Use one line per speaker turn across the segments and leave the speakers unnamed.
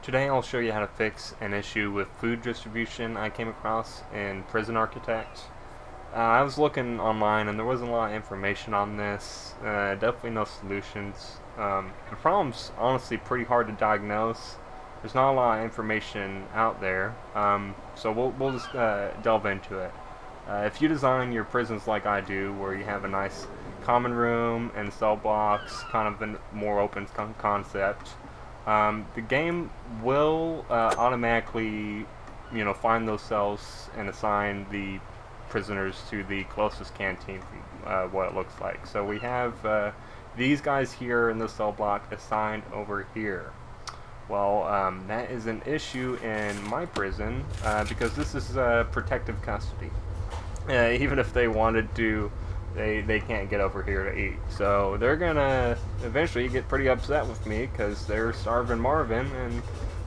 Today I'll show you how to fix an issue with food distribution I came across in Prison Architect. I was looking online and there wasn't a lot of information on this, definitely no solutions. The problem's honestly pretty hard to diagnose. There's not a lot of information out there, so we'll just delve into it. If you design your prisons like I do, where you have a nice common room and cell blocks, kind of a more open concept, the game will automatically, find those cells and assign the prisoners to the closest canteen, what it looks like. So we have these guys here in the cell block assigned over here. Well, that is an issue in my prison because this is protective custody. Even if they wanted to, they can't get over here to eat. So they're gonna eventually get pretty upset with me because they're starving Marvin,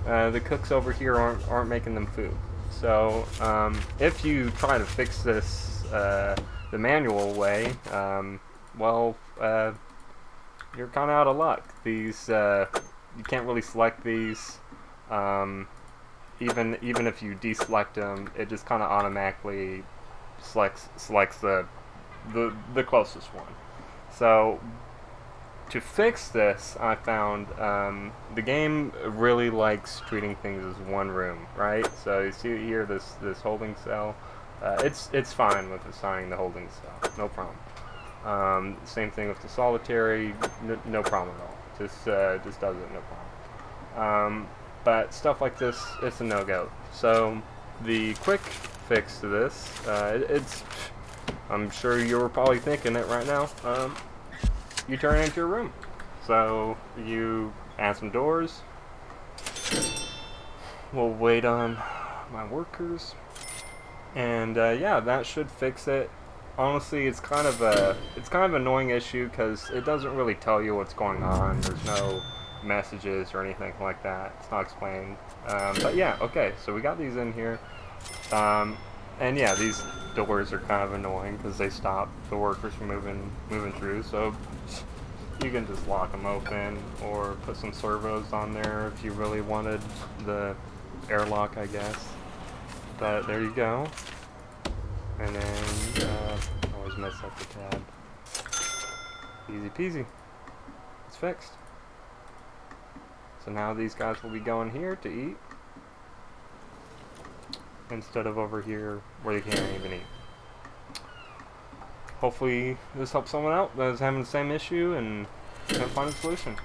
and the cooks over here aren't making them food. So if you try to fix this the manual way, well, you're kind of out of luck. These you can't really select these. Even if you deselect them, it just kind of automatically selects the closest one. So to fix this, I found the game really likes treating things as one room, right? So you see here this holding cell. It's fine with assigning the holding cell, no problem. Same thing with the solitary, no problem at all. Just does it, no problem. But stuff like this, it's a no-go. So the quick fix to this, it's I'm sure you're probably thinking it right now. You turn it into a room. So you add some doors. We'll wait on my workers, and yeah, that should fix it. Honestly, it's kind of an annoying issue because it doesn't really tell you what's going on. There's no messages or anything like that. It's not explained. But yeah, okay. So we got these in here. And yeah, these doors are kind of annoying because they stop the workers from moving through. So you can just lock them open or put some servos on there if you really wanted the airlock, I guess. But there you go. And then always mess up the tab. Easy peasy. It's fixed. So now these guys will be going here to eat, instead of over here where they can't even eat. Hopefully this helps someone out that is having the same issue and can find a solution.